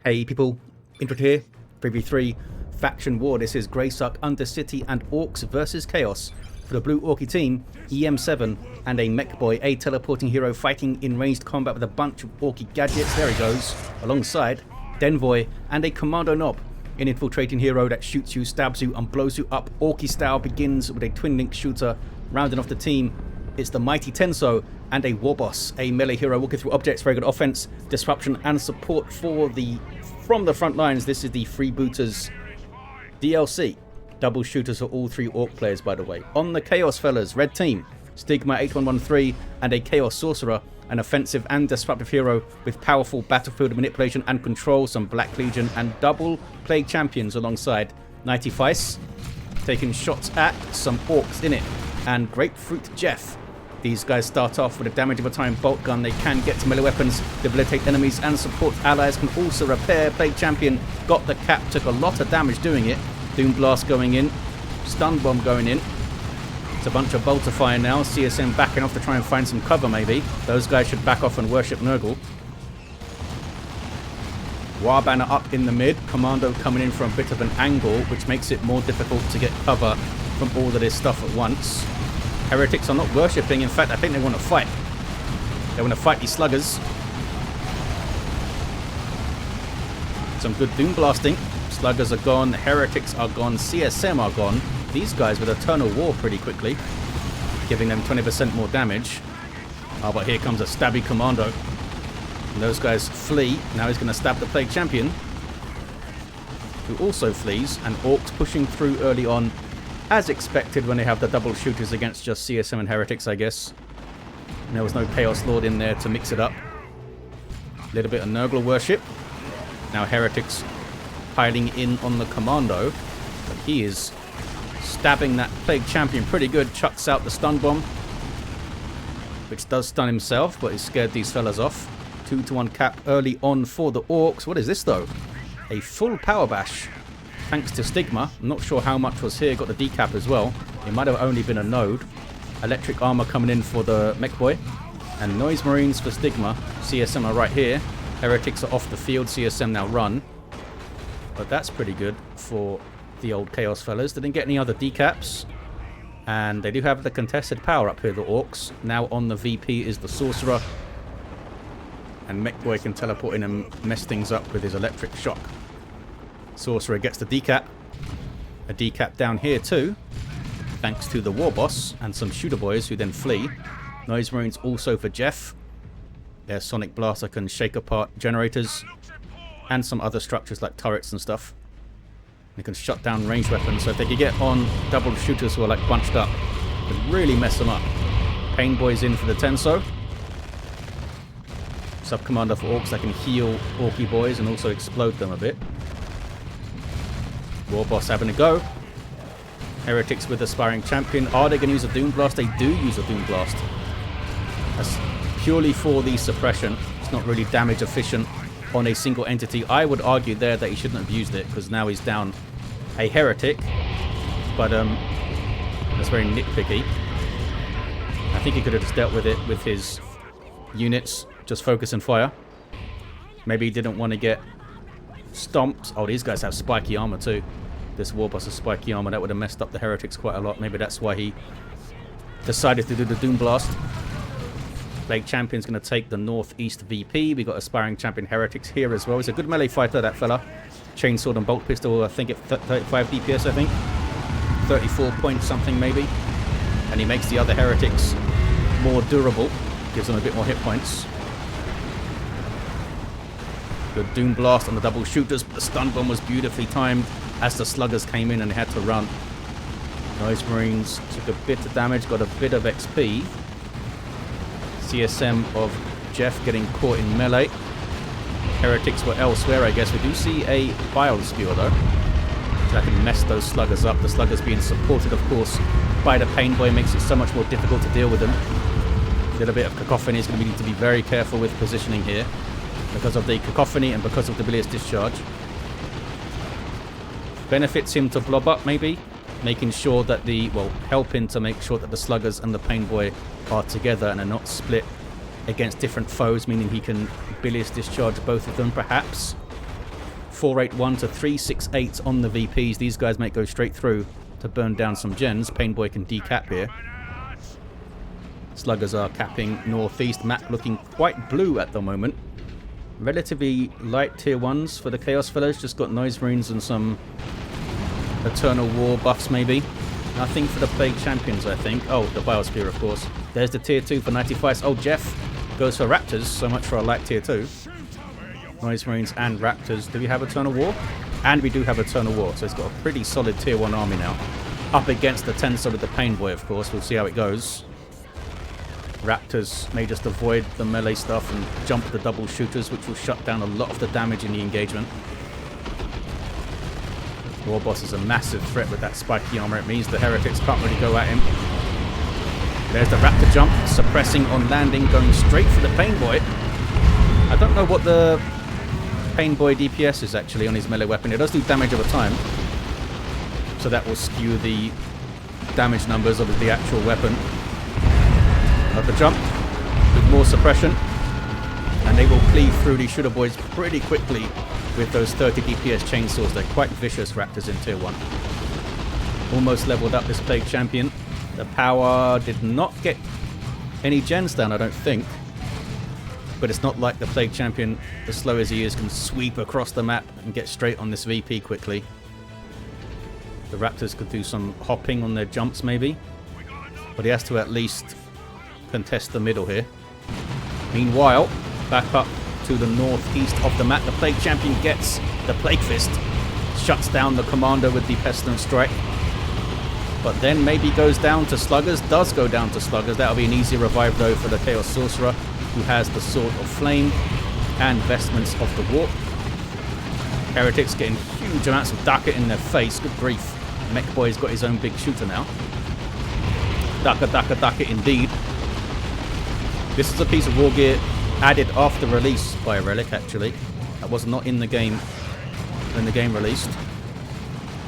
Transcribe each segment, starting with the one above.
Hey people, Infant here, 3v3 Faction War. This is Greysuck, Undercity and Orks versus Chaos. For the blue Orky team, EM7 and a Mekboy, a teleporting hero fighting in ranged combat with a bunch of Orky gadgets. There he goes. Alongside Denvoy and a Kommando knob, an infiltrating hero that shoots you, stabs you and blows you up. Orky style begins with a twin link shooter. Rounding off the team, it's the mighty Tenso and a Warboss, a melee hero walking through objects. Very good offense, disruption and support from the front lines. This is the Freebooters DLC. Double shooters for all three Orc players, by the way. On the Chaos fellas, red team, Stigma 8113 and a Chaos Sorcerer, an offensive and disruptive hero with powerful battlefield manipulation and control, some Black Legion and double Plague Champions alongside Nityphice, taking shots at some Orcs in it, and Grapefruit Jeff. These guys start off with a damage of a time bolt gun. They can get to melee weapons, debilitate enemies and support allies, can also repair. Plague Champion got the cap, took a lot of damage doing it. Doom Blast going in, Stun Bomb going in. It's a bunch of bolter fire now. CSM backing off to try and find some cover maybe. Those guys should back off and worship Nurgle. War Banner up in the mid. Kommando coming in from a bit of an angle, which makes it more difficult to get cover from all of this stuff at once. Heretics are not worshipping. In fact, I think they want to fight. They want to fight these sluggers. Some good Doom Blasting. Sluggers are gone. Heretics are gone. CSM are gone. These guys with Eternal War pretty quickly, giving them 20% more damage. Oh, but here comes a stabby Kommando. And those guys flee. Now he's going to stab the Plague Champion, who also flees. And Orcs pushing through early on, as expected when they have the double shooters against just CSM and Heretics, I guess. And there was no Chaos Lord in there to mix it up. A little bit of Nurgle worship. Now Heretics piling in on the Kommando, but he is stabbing that Plague Champion pretty good. Chucks out the Stun Bomb, which does stun himself, but he scared these fellas off. 2-1 cap early on for the Orcs. What is this though? A full power bash, thanks to Stigma. I'm not sure how much was here. Got the decap as well. It might have only been a node. Electric armor coming in for the Mekboy, and Noise Marines for Stigma. CSM are right here. Heretics are off the field. CSM now run. But that's pretty good for the old Chaos fellas. They didn't get any other decaps. And they do have the contested power up here, the Orcs. Now on the VP is the Sorcerer. And Mekboy can teleport in and mess things up with his electric shock. Sorcerer gets the decap. A decap down here too, thanks to the Warboss and some shooter boys who then flee. Noise Marines also for Jeff. Their Sonic Blaster can shake apart generators and some other structures like turrets and stuff. They can shut down ranged weapons, so if they can get on double shooters who are like bunched up, it can really mess them up. Pain Boy's in for the Tenso. Sub-Commander for Orcs that can heal Orky boys and also explode them a bit. Warboss having a go. Heretics with Aspiring Champion. Are they going to use a Doom Blast? They do use a Doom Blast. That's purely for the suppression. It's not really damage efficient on a single entity. I would argue there that he shouldn't have used it, because now he's down a Heretic. But that's very nitpicky. I think he could have just dealt with it with his units, just focus and fire. Maybe he didn't want to get stomped. Oh, these guys have spiky armor too. This Warboss has spiky armor. That would have messed up the Heretics quite a lot. Maybe that's why he decided to do the Doom Blast. Plague Champion's going to take the Northeast VP. We got Aspiring Champion Heretics here as well. He's a good melee fighter, that fella. Chainsword and Bolt Pistol, I think at 35 DPS, I think. 34 point something maybe. And he makes the other Heretics more durable. Gives them a bit more hit points. Good Doom Blast on the double shooters, but the Stun Bomb was beautifully timed as the Sluggers came in and they had to run. Noise Marines took a bit of damage, got a bit of XP. CSM of Jeff getting caught in melee. Heretics were elsewhere, I guess. We do see a Bile Spewer though, that can mess those Sluggers up. The Sluggers being supported, of course, by the Pain Boy makes it so much more difficult to deal with them. A little bit of Cacophony is going to need to be very careful with positioning here, because of the Cacophony and because of the Bilious Discharge. Benefits him to blob up maybe, making sure that helping to make sure that the Sluggers and the Pain Boy are together and are not split against different foes, meaning he can Bilious Discharge both of them perhaps. 481 to 368 on the VPs. These guys might go straight through to burn down some gens. Painboy can decap here. Sluggers are capping northeast. Map looking quite blue at the moment. Relatively light tier 1s for the Chaos Fellows. Just got Noise Marines and some Eternal War buffs maybe. Nothing for the Plague Champions, I think. Oh, the Biosphere, of course. There's the tier 2 for Nityphice. Oh, Jeff goes for Raptors. So much for a light tier 2. Noise Marines and Raptors. Do we have Eternal War? And we do have Eternal War. So it's got a pretty solid tier 1 army now. Up against the Tenso with the Painboy, of course. We'll see how it goes. Raptors may just avoid the melee stuff and jump the double shooters, which will shut down a lot of the damage in the engagement. Warboss is a massive threat with that spiky armor. It means the heretics can't really go at him. There's the Raptor jump, suppressing on landing, going straight for the Painboy. I don't know what the Painboy DPS is actually on his melee weapon. It does do damage over time, so that will skew the damage numbers of the actual weapon. Another jump with more suppression, and they will cleave through these shooter boys pretty quickly with those 30 DPS chainsaws. They're quite vicious Raptors in tier 1. Almost leveled up this Plague Champion. The power did not get any gens down, I don't think. But it's not like the Plague Champion, as slow as he is, can sweep across the map and get straight on this VP quickly. The Raptors could do some hopping on their jumps maybe, but he has to at least contest the middle here. Meanwhile, back up to the northeast of the map, the Plague Champion gets the Plague Fist, shuts down the Kommando with the Pestilent Strike, but then maybe goes down to Sluggers, does go down to Sluggers. That'll be an easy revive though for the Chaos Sorcerer, who has the Sword of Flame and Vestments of the Warp. Heretics getting huge amounts of Daka in their face, good grief. Mekboy's got his own big shooter now. Daka, Daka, Daka indeed. This is a piece of war gear added after release by a relic, actually. That was not in the game when the game released.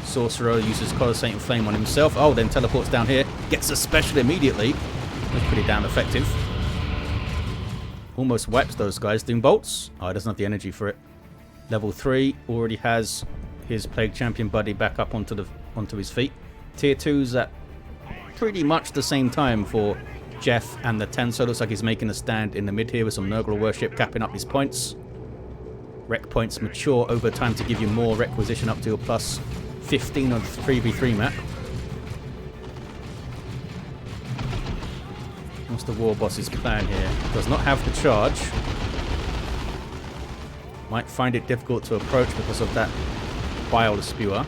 Sorcerer uses Colossating Flame on himself. Oh, then teleports down here. Gets a special immediately. That's pretty damn effective. Almost wipes those guys. Doom Bolts. Oh, he doesn't have the energy for it. Level 3 already has his Plague Champion buddy back up onto his feet. Tier 2's at pretty much the same time for Jeff and the Tenso. Looks like he's making a stand in the mid here with some Nurgle Worship, capping up his points. Rec points mature over time to give you more requisition up to a plus 15 on the 3v3 map. What's the Warboss's plan here? Does not have the charge. Might find it difficult to approach because of that Bile Spewer.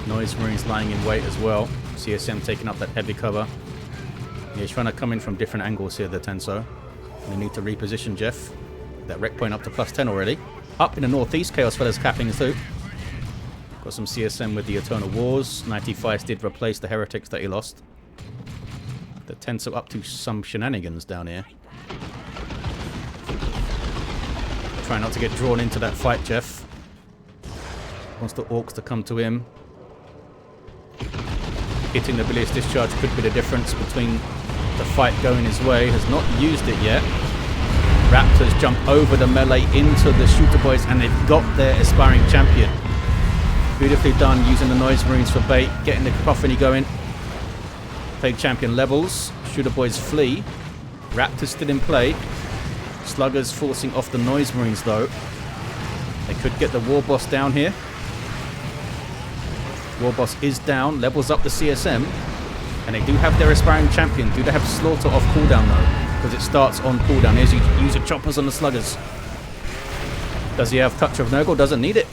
Noise Marines lying in wait as well. CSM taking up that heavy cover. Yeah, he's trying to come in from different angles here, the Tenso. We need to reposition Jeff. That rec point up to plus 10 already. Up in the northeast, Chaos Fellas capping too. Got some CSM with the Eternal Wars. Nityphice did replace the heretics that he lost. The Tenso up to some shenanigans down here. Try not to get drawn into that fight, Jeff. Wants the Orks to come to him. Hitting the Bilious Discharge could be the difference between the fight going his way. Has not used it yet. Raptors jump over the melee into the shooter boys, and they've got their aspiring champion. Beautifully done, using the Noise Marines for bait, getting the cacophony going. Plague Champion levels. Shooter boys flee. Raptors still in play. Sluggers forcing off the Noise Marines though. They could get the Warboss down here. Warboss is down, levels up the CSM, and they do have their aspiring champion. Do they have Slaughter off cooldown though? Because it starts on cooldown. Here's user choppers on the Sluggers. Does he have Touch of Nurgle? Doesn't need it.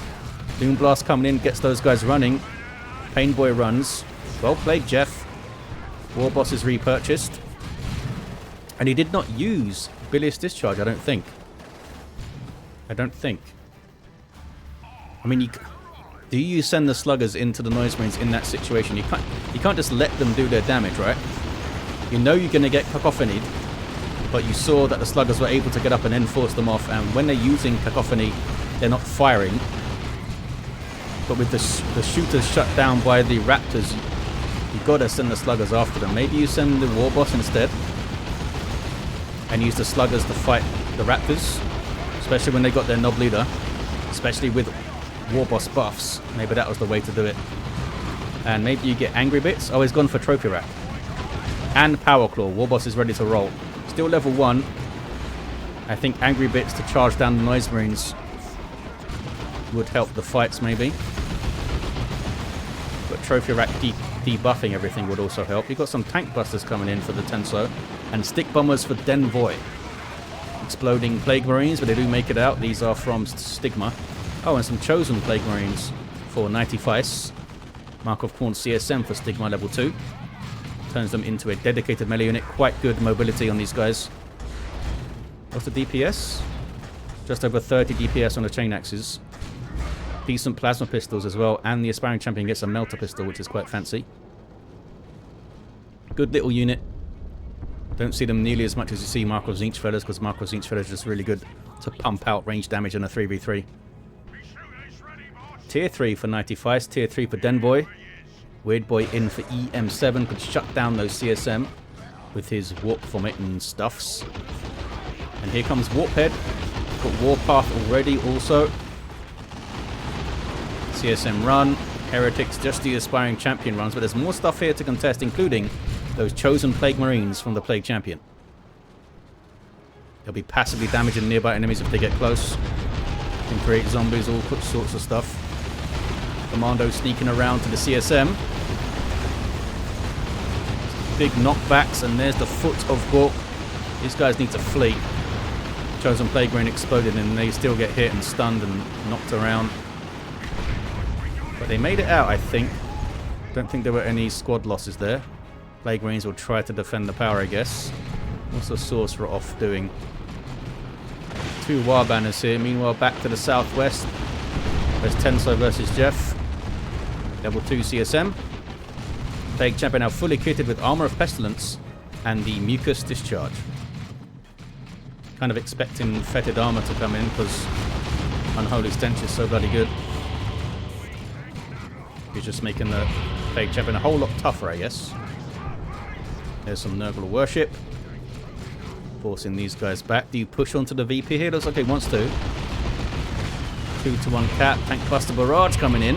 Doom Blast coming in, gets those guys running. Painboy runs. Well played, Jeff. Warboss is repurchased. And he did not use Bilious Discharge, I don't think. I mean, do you send the Sluggers into the Noise Marines in that situation? You can't just let them do their damage, right? You know you're going to get cacophonied, but you saw that the Sluggers were able to get up and then force them off, and when they're using cacophony, they're not firing. But with the shooters shut down by the Raptors, you've got to send the Sluggers after them. Maybe you send the Warboss instead, and use the Sluggers to fight the Raptors. Especially when they got their Nob Leader. Especially with Warboss buffs. Maybe that was the way to do it. And maybe you get Angry Bits. Oh, he's gone for Trophy Rack. And Power Claw. Warboss is ready to roll. Still level 1. I think Angry Bits to charge down the Noise Marines would help the fights maybe. But Trophy Rack debuffing everything would also help. You've got some Tank Busters coming in for the Tenso. And Stick Bombers for Denvoy. Exploding Plague Marines, but they do make it out. These are from Stigma. Oh, and some Chosen Plague Marines for Nityphice. Mark of Khorne CSM for Stigma level 2. Turns them into a dedicated melee unit. Quite good mobility on these guys. What's the DPS? Just over 30 DPS on the chain axes. Decent plasma pistols as well. And the Aspiring Champion gets a Melter pistol, which is quite fancy. Good little unit. Don't see them nearly as much as you see Mark of Zinchfellas, because Mark of Zinchfellas is just really good to pump out range damage in a 3v3. Tier 3 for Nityphice, Tier 3 for Denvoy. Weird Boy in for EM7, could shut down those CSM with his Warp Vomit and stuffs. And here comes Warphead. Got Warpath already also. CSM run. Heretics, just the Aspiring Champion runs, but there's more stuff here to contest, including those Chosen Plague Marines from the Plague Champion. They'll be passively damaging nearby enemies if they get close. Can create zombies, all sorts of stuff. Kommando sneaking around to the CSM. Big knockbacks, and there's the Foot of Gork. These guys need to flee. Chosen Plague Marine exploded, and they still get hit and stunned and knocked around. But they made it out, I think. Don't think there were any squad losses there. Plague Marines will try to defend the power, I guess. What's the Sorcerer off doing? 2 War Banners here. Meanwhile, back to the southwest. There's Tenso versus Jeff. Level 2 CSM. Plague Champion now fully kitted with Armor of Pestilence and the Mucus Discharge. Kind of expecting Fetid Armor to come in because Unholy Stench is so bloody good. He's just making the Plague Champion a whole lot tougher, I guess. There's some Nurgle Worship. Forcing these guys back. Do you push onto the VP here? Looks like he wants to. 2-to-1 cap. Tank Buster Barrage coming in.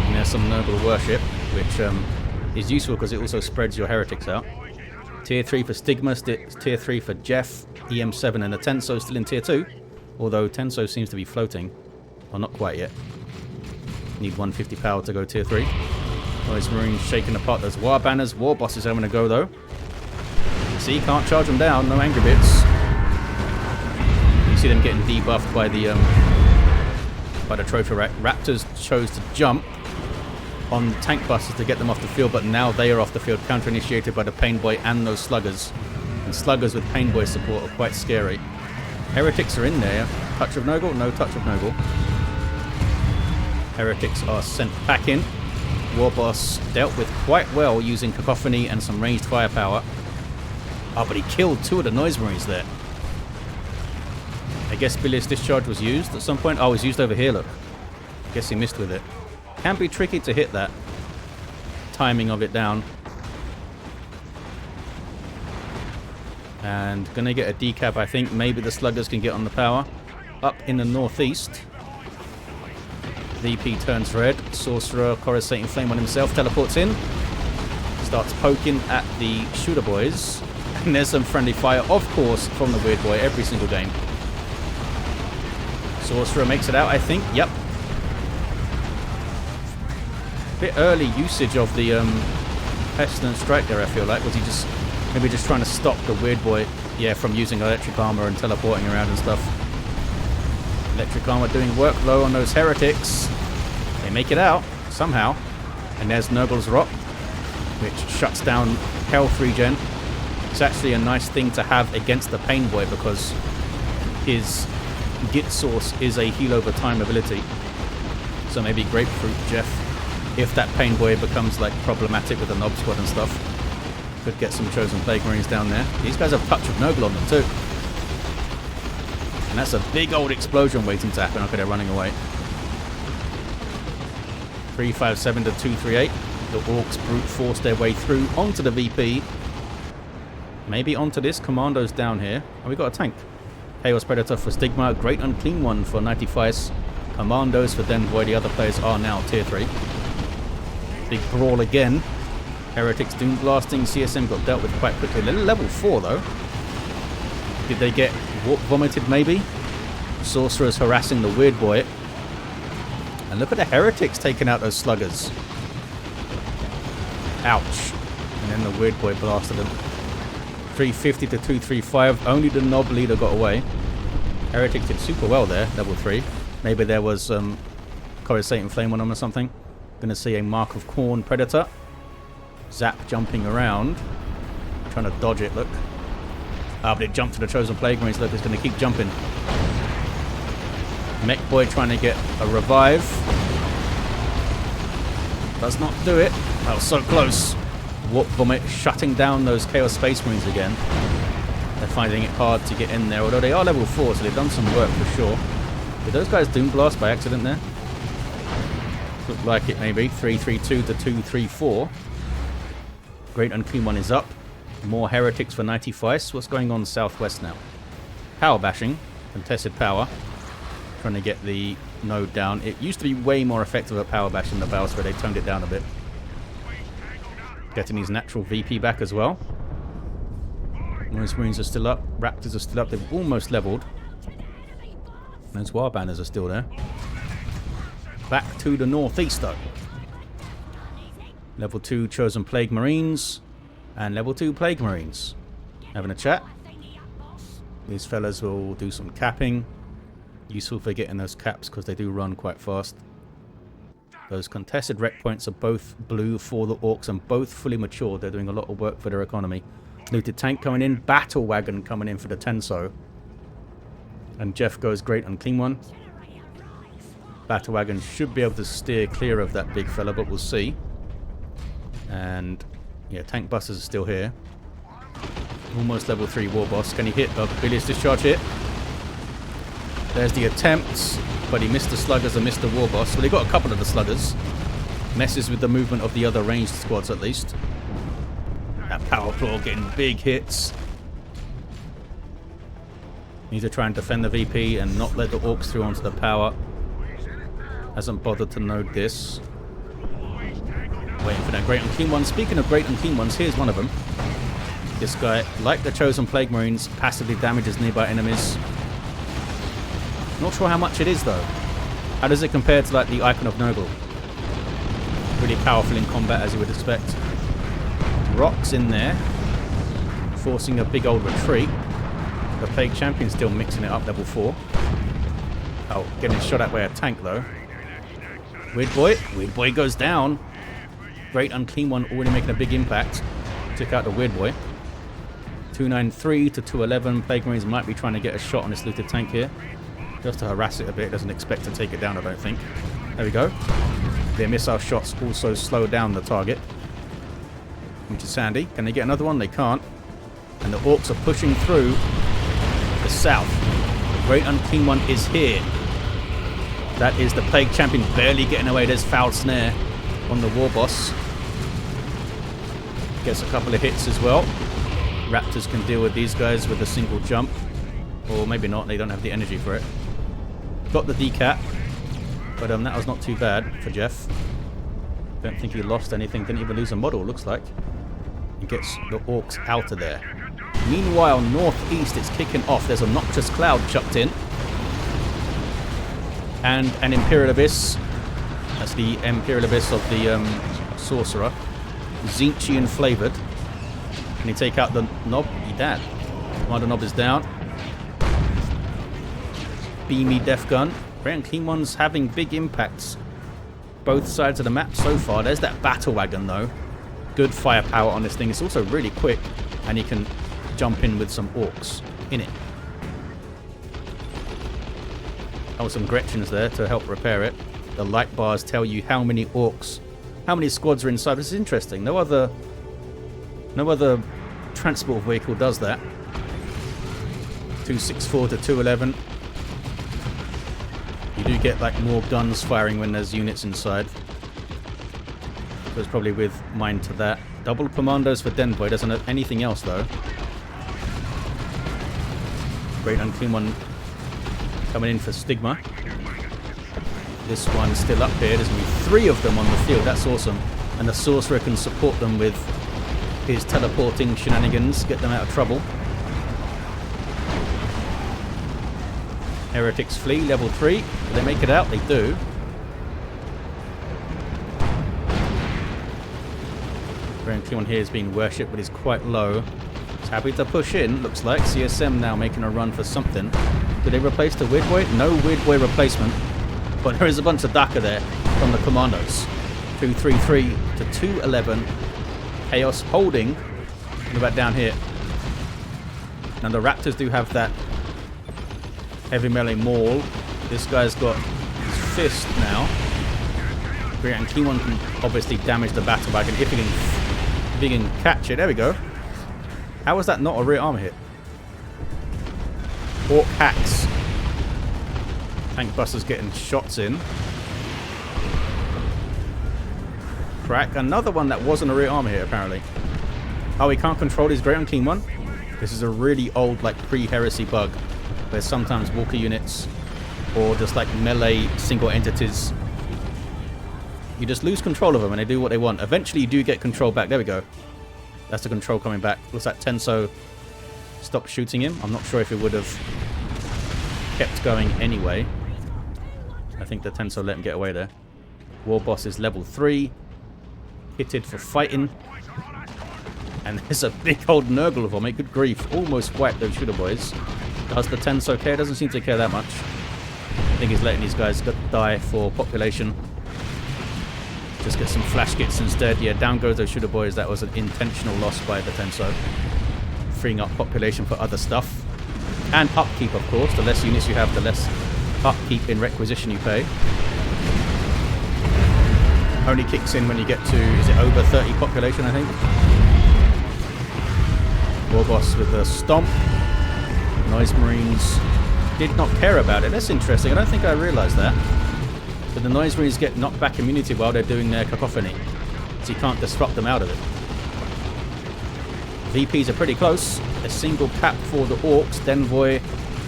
And there's some Nurgle Worship, which is useful because it also spreads your heretics out. Tier 3 for Stigma, Tier 3 for Jeff, EM7, and the Tenso still in Tier 2. Although Tenso seems to be floating. Well, not quite yet. Need 150 power to go Tier 3. Noise Marines shaking apart those War Banners. Warboss is having a go, though. See, can't charge them down. No Angry Bits. You see them getting debuffed by the Trophy Rack. Raptors chose to jump on Tank Busters to get them off the field, but now they are off the field, counter-initiated by the Pain Boy and those Sluggers. And Sluggers with Pain Boy support are quite scary. Heretics are in there. Touch of Nurgle? No touch of Nurgle. Heretics are sent back in. Warboss dealt with quite well using Cacophony and some ranged firepower. Oh, but he killed 2 of the Noise Marines there. I guess Bilious Discharge was used at some point. Oh, it was used over here, look. Guess he missed with it. Can be tricky to hit that. Timing of it down. And gonna get a decap, I think. Maybe the Sluggers can get on the power. Up in the northeast. VP turns red. Sorcerer, Coruscating Flame on himself, teleports in. Starts poking at the Shooter Boys. And there's some friendly fire, of course, from the Weird Boy every single game. Sorcerer makes it out, I think. Yep. Bit early usage of the Pestilent Strike there, I feel like. Was he just maybe just trying to stop the Weird Boy, yeah, from using electric armor and teleporting around and stuff. Electric armor doing work low on those heretics. They make it out somehow. And there's Nurgle's Rock, which shuts down Health Regen. It's actually a nice thing to have against the Pain Boy because his Git Source is a heal over time ability. So maybe Grapefruit Jeff, if that Pain Boy becomes like problematic with the Nob Squad and stuff, could get some Chosen Plague Marines down there. These guys have Touch of Nurgle on them too. And that's a big old explosion waiting to happen. Okay, they're running away. 357 to 238. The Orks brute force their way through onto the VP. Maybe onto this. Commando's down here. Oh, we got a tank. Chaos Predator for Stigma. Great Unclean One for Nityphice. Commandos for Denvoy. The other players are now tier 3. Big brawl again. Heretics Doom Blasting. CSM got dealt with quite quickly. Level 4 though. Did they get warp vomited maybe? Sorcerer's harassing the Weird Boy. And look at the Heretics taking out those sluggers. Ouch. And then the Weird Boy blasted them. 350 to 235. Only the Knob Leader got away. Heretics did super well there. Level 3. Maybe there was Coruscating Flame on them or something. Gonna see a Mark of Khorne Predator. Zap jumping around. Trying to dodge it, look. Ah, but it jumped to the Chosen Plague Marines. Look, it's gonna keep jumping. Mekboy trying to get a revive. Does not do it. That was so close. Warp Vomit shutting down those Chaos Space Marines again. They're finding it hard to get in there, although they are level 4, so they've done some work for sure. Did those guys Doom Blast by accident there? Looked like it maybe. 332 to 234. Great Unclean One is up. More Heretics for Nityphice. What's going on southwest now? Power bashing. Contested power. Trying to get the node down. It used to be way more effective at power bashing the Battles, but they toned it down a bit. Getting his natural VP back as well. Those Marines are still up. Raptors are still up. They've almost leveled. Those Warbanners are still there. Back to the northeast though. Level 2 Chosen Plague Marines. And level 2 Plague Marines. Having a chat. These fellas will do some capping. Useful for getting those caps because they do run quite fast. Those contested rec points are both blue for the Orks and both fully matured. They're doing a lot of work for their economy. Looted Tank coming in. Battle Wagon coming in for the Tenso. And Jeff goes Great Unclean One. Battle Wagon should be able to steer clear of that big fella, but we'll see. And yeah, Tank Busters are still here. Almost level 3 Warboss. Can he hit a Bilious Discharge hit? There's the attempts, but he missed the Sluggers and missed the Warboss. Well, he got a couple of the Sluggers. Messes with the movement of the other ranged squads at least. That Power Claw getting big hits. Need to try and defend the VP and not let the Orks through onto the power. Hasn't bothered to node this. Waiting for that Great Unclean One. Speaking of Great Unclean Ones, here's one of them. This guy, like the Chosen Plague Marines, passively damages nearby enemies. Not sure how much it is though. How does it compare to like the Icon of Noble? Really powerful in combat as you would expect. Rocks in there. Forcing a big old retreat. The Plague Champion still mixing it up, level 4. Oh, getting shot at by a tank though. Weird Boy goes down. Great Unclean One already making a big impact. Took out the Weird Boy. 293 to 211. Plague Marines might be trying to get a shot on this looted tank here. Just to harass it a bit. Doesn't expect to take it down, I don't think. There we go. Their missile shots also slow down the target. Which is handy. Can they get another one? They can't. And the Orks are pushing through the south. The Great Unclean One is here. That is the Plague Champion barely getting away. There's Foul Snare on the Warboss. Gets a couple of hits as well. Raptors can deal with these guys with a single jump. Or maybe not, they don't have the energy for it. Got the decap. But that was not too bad for Jeff. Don't think he lost anything. Didn't even lose a model, looks like. He gets the Orks out of there. Meanwhile, northeast, it's kicking off. There's a Noxious Cloud chucked in. And an Imperial Abyss. That's the Imperial Abyss of the Sorcerer. Zinchian flavored. Can he take out the Knob? He did. Commander Knob is down. Beamy Death Gun. Great Unclean One's having big impacts. Both sides of the map so far. There's that Battle Wagon though. Good firepower on this thing. It's also really quick. And he can jump in with some Orks in it. Oh, some Gretchens there to help repair it. The light bars tell you how many Orks, how many squads are inside. This is interesting. No other transport vehicle does that. 264 to 211. You do get like more guns firing when there's units inside. So it's probably with mind to that. Double commandos for Denvoy. Doesn't have anything else though. Great Unclean One coming in for Stigma. This one's still up here. There's going to be 3 of them on the field. That's awesome. And the Sorcerer can support them with his teleporting shenanigans, get them out of trouble. Heretics flee, level 3. Do they make it out? They do. Great Unclean One here is being worshipped, but is quite low. It's happy to push in, looks like. CSM now making a run for something. Did they replace the Weird Boy? No Weird Boy replacement. But there is a bunch of Daka there from the Commandos. 233 to 211. Chaos holding. What about down here? Now the Raptors do have that heavy melee maul. This guy's got his fist now. Great Unclean One can obviously damage the battle wagon if he can catch it. There we go. How was that not a rear armor hit? Orc hacks. Tank Buster's getting shots in. Crack. Another one that wasn't a rear armor hit, apparently. Oh, he can't control his Great Unclean One? This is a really old, like, pre-heresy bug, where sometimes walker units, or just, like, melee single entities, you just lose control of them and they do what they want. Eventually, you do get control back. There we go. That's the control coming back. Looks like Tenso stopped shooting him. I'm not sure if it would have kept going anyway. I think the Tenso let him get away there. Warboss is level 3. Hitted for fighting. And there's a big old Nurgle vomit. Good grief. Almost wiped those shooter boys. Does the Tenso care? Doesn't seem to care that much. I think he's letting these guys die for population. Just get some flash kits instead. Yeah, down goes those shooter boys. That was an intentional loss by the Tenso. Freeing up population for other stuff. And upkeep, of course. The less units you have, the less upkeep in requisition you pay. Only kicks in when you get to, is it over 30 population, I think? Warboss with a stomp. Noise Marines did not care about it. That's interesting. I don't think I realised that. But the Noise Marines get knocked back immunity while they're doing their cacophony. So you can't disrupt them out of it. VPs are pretty close. A single cap for the Orks. Denvoy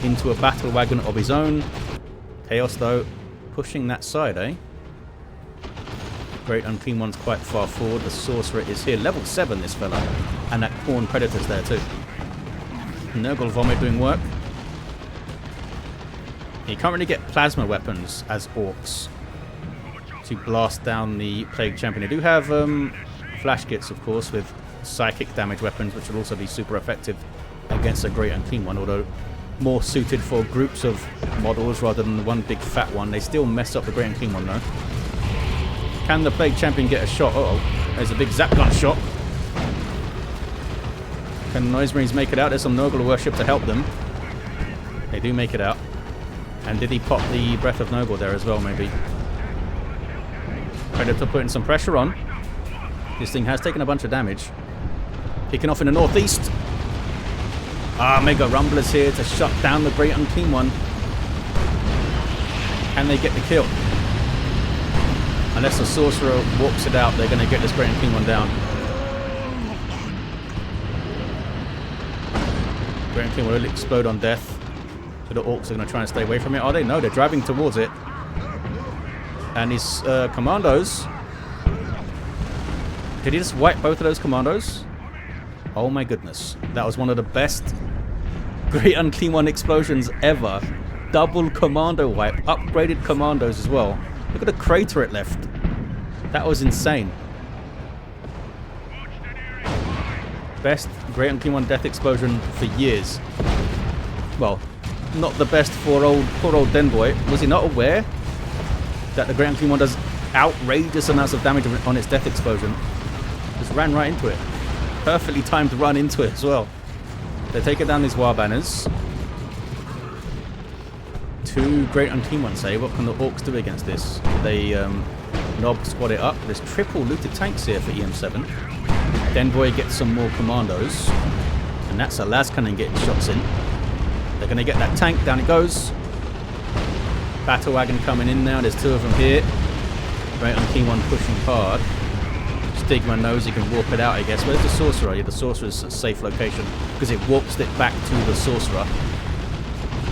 into a battle wagon of his own. Chaos, though, pushing that side, eh? Great Unclean One's quite far forward. The Sorcerer is here. Level 7, this fella. And that Corn Predator's there, too. Nurgle Vomit doing work. You can't really get plasma weapons as Orks to blast down the Plague Champion. They do have flash kits, of course, with psychic damage weapons, which will also be super effective against a Great Unclean One, although more suited for groups of models rather than the one big fat one. They still mess up the Great Unclean One, though. Can the Plague Champion get a shot? Uh-oh. There's a big Zap Gun shot. Can the Noise Marines make it out? There's some Nurgle worship to help them. They do make it out. And did he pop the Breath of Nurgle there as well, maybe? Predator putting some pressure on. This thing has taken a bunch of damage. Kicking off in the northeast. Mega Rumblers here to shut down the Great Unclean One. Can they get the kill? Unless the Sorcerer walks it out, they're going to get this Great Unclean One down. Great Unclean One will explode on death. So the Orks are going to try and stay away from it. Are they? No, they're driving towards it. And his Commandos... Did he just wipe both of those Commandos? Oh my goodness. That was one of the best Great Unclean One explosions ever. Double Commando wipe. Upgraded Commandos as well. Look at the crater it left. That was insane. Best Great Unclean One death explosion for years. Well, not the best for poor old Denvoy. Was he not aware that the Great Unclean One does outrageous amounts of damage on its death explosion? Just ran right into it. Perfectly timed to run into it as well. They're taking down these war banners. 2 Great Unclean Ones, eh? What can the Orks do against this? They knob squad it up. There's triple looted tanks here for EM7. Denvoy gets some more Commandos. And that's a Lascannon getting shots in. They're going to get that tank. Down it goes. Battle wagon coming in now. There's 2 of them here. Great Unclean One pushing hard. Stigma knows he can warp it out, I guess. Where's the Sorcerer? Yeah, the Sorcerer's a safe location because it warps it back to the Sorcerer.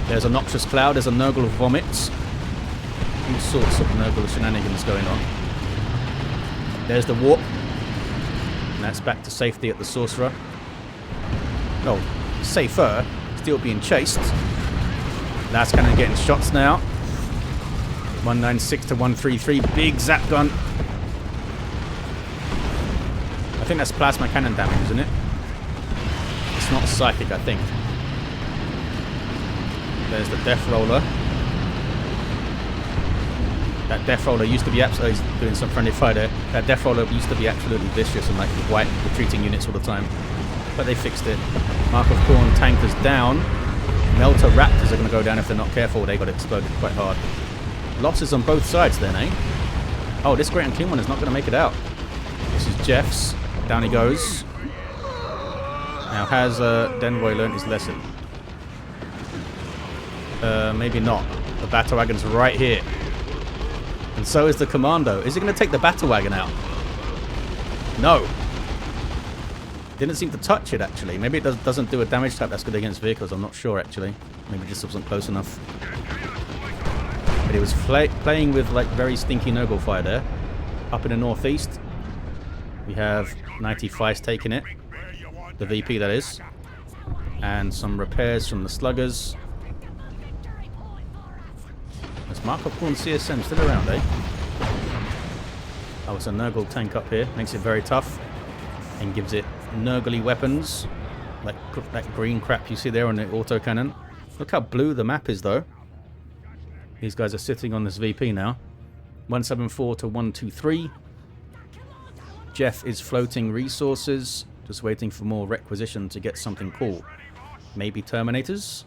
There's a Noxious Cloud. There's a Nurgle Vomit. All sorts of Nurgle shenanigans going on. There's the Warp. And that's back to safety at the Sorcerer. No, safer. Still being chased. Last Cannon getting shots now. 196 to 133. Big zap gun. I think that's plasma cannon damage, isn't it? It's not psychic, I think. There's the Death Roller. That Death Roller used to be absolutely... he's doing some friendly fire there. That Death Roller used to be absolutely vicious and like white retreating units all the time. But they fixed it. Mark of Khorne tankers down. Melter Raptors are going to go down if they're not careful. They got exploded quite hard. Losses on both sides then, eh? Oh, this Great Unclean One is not going to make it out. This is Jeff's. Down he goes. Now, has Denvoy learned his lesson? Maybe not. The Battle Wagon's right here. And so is the Kommando. Is he going to take the Battle Wagon out? No. Didn't seem to touch it, actually. Maybe it doesn't do a damage type that's good against vehicles. I'm not sure, actually. Maybe it just wasn't close enough. But he was playing with, like, very stinky Nurgle fire there. Up in the northeast, we have Nityphice taking it. The VP, that is. And some repairs from the Sluggers. There's Mark of Khorne CSM still around, eh? Oh, it's a Nurgle tank up here. Makes it very tough. And gives it Nurgly weapons. Like that green crap you see there on the autocannon. Look how blue the map is, though. These guys are sitting on this VP now. 174 to 123. Jeff is floating resources. Just waiting for more requisition to get something cool. Maybe Terminators?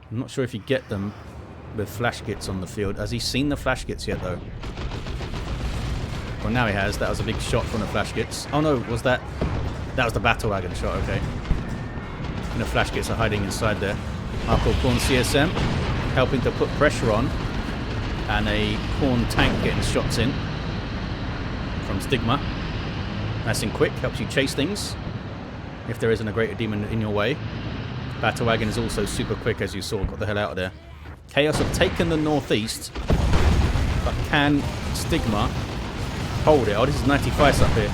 I'm not sure if you get them with flash kits on the field. Has he seen the flash kits yet, though? Well, now he has. That was a big shot from the flash kits. Oh no, was that... that was the Battle Wagon shot, okay. And the flash kits are hiding inside there. Mark of Khorne CSM helping to put pressure on. And a Khorne tank getting shots in from Stigma. Nice and quick, helps you chase things if there isn't a greater demon in your way. Battle Wagon is also super quick, as you saw. Got the hell out of there. Chaos have taken the northeast, but can Stigma hold it? Oh, this is Nityphice up here.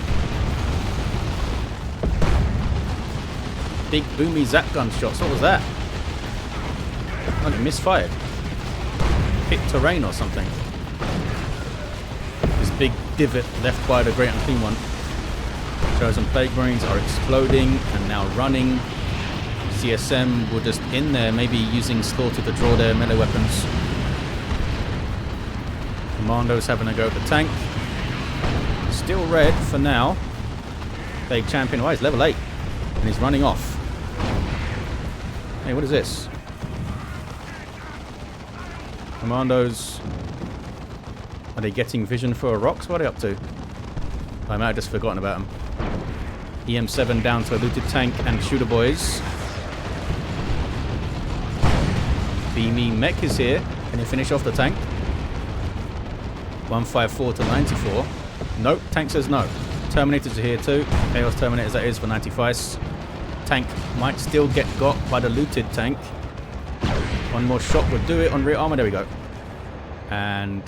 Big boomy zap gun shots. What was that? Oh, it misfired. Hit terrain or something. This big divot left by the Great Unclean One. Chosen Plague Marines are exploding and now running. CSM were just in there, maybe using Slaughter to draw their melee weapons. Commando's having a go at the tank. Still red for now. Plague Champion, oh, he's level 8. And he's running off. Hey, what is this? Commandos. Are they getting vision for Orks? What are they up to? I might have just forgotten about them. EM7 down to a looted tank and shooter boys. Beamy Mech is here. Can he finish off the tank? 154 to 94. Nope, tank says no. Terminators are here too. Chaos Terminators, that is, for Nityphice. Tank might still get got by the looted tank. One more shot would do it on rear armor. There we go. And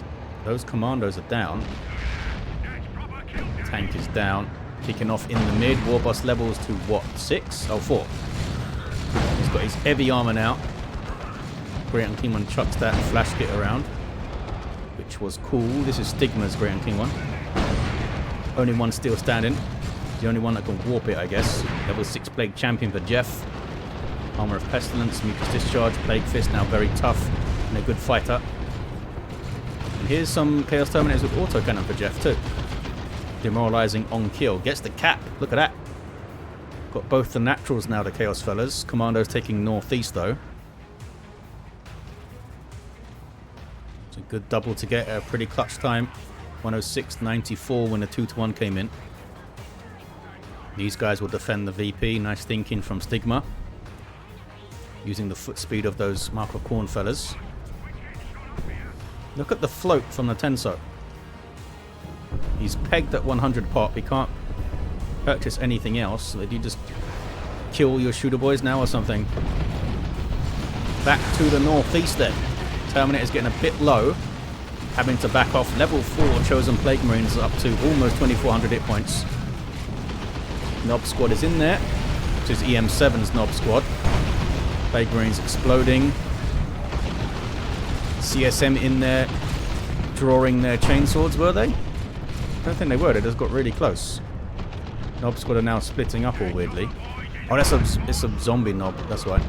those commandos are down. Tank is down. Kicking off in the mid. Warboss levels to what? 6? Oh, 4. He's got his heavy armor now. Great Unclean One chucks that flash kit around, which was cool. This is Stigma's Great Unclean One. Only one still standing. The only one that can warp it, I guess. Level 6 Plague Champion for Jeff. Armor of Pestilence, Mucus Discharge, Plague Fist, now very tough and a good fighter. And here's some Chaos Terminators with autocannon for Jeff too. Demoralizing on kill. Gets the cap. Look at that. Got both the naturals now, the Chaos fellas. Commando's taking northeast though. It's a good double to get a pretty clutch time. 106.94 when the 2-to-1 came in. These guys will defend the VP. Nice thinking from Stigma. Using the foot speed of those Mark of Khorne fellas. Look at the float from the Tenso. He's pegged at 100 pop. He can't purchase anything else. So did you just kill your shooter boys now or something? back to the northeast then. Terminator's getting a bit low, having to back off. Level 4 Chosen Plague Marines up to almost 2,400 hit points. Nob Squad is in there, which is EM7's Nob Squad. Plague Marines exploding. CSM in there, drawing their chainswords, were they? I don't think they were, they just got really close. Nob Squad are now splitting up all weirdly. Oh, it's a zombie Nob, that's right.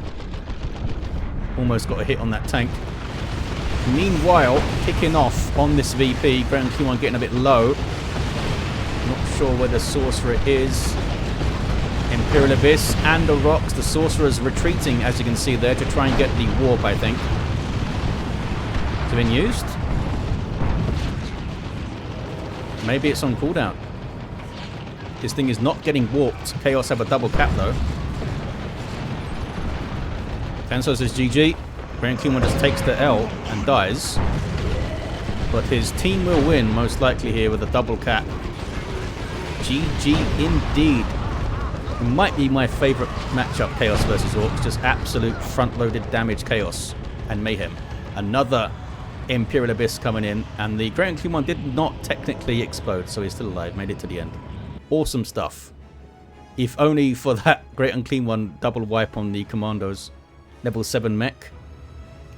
Almost got a hit on that tank. Meanwhile, kicking off on this VP, Grand Q1 getting a bit low. Not sure where the Sorcerer is. Imperial Abyss and the Rocks. The Sorcerer's retreating, as you can see there, to try and get the warp, I think. It's been used. Maybe it's on cooldown. This thing is not getting warped. Chaos have a double cap though. Tenso says GG. Grand Q1 just takes the L and dies. But his team will win, most likely here with a double cap. GG indeed. It might be my favourite matchup, Chaos versus Orks. Just absolute front-loaded damage, Chaos and Mayhem. Another Imperial Abyss coming in, and the Grand Q1 did not technically explode, so he's still alive, made it to the end. Awesome stuff. If only for that Great Unclean One double wipe on the Commandos. Level 7 Mech.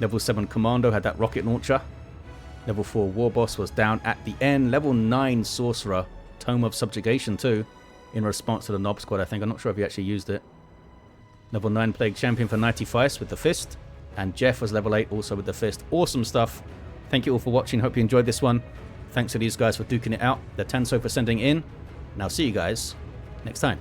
Level 7 Kommando had that rocket launcher. Level 4 Warboss was down at the end. Level 9 Sorcerer. Tome of Subjugation too. In response to the Nob Squad, I think. I'm not sure if he actually used it. Level 9 Plague Champion for Nityphice with the Fist. And Jeff was level 8 also with the Fist. Awesome stuff. Thank you all for watching. Hope you enjoyed this one. Thanks to these guys for duking it out. The Tenso for sending in. And I'll see you guys next time.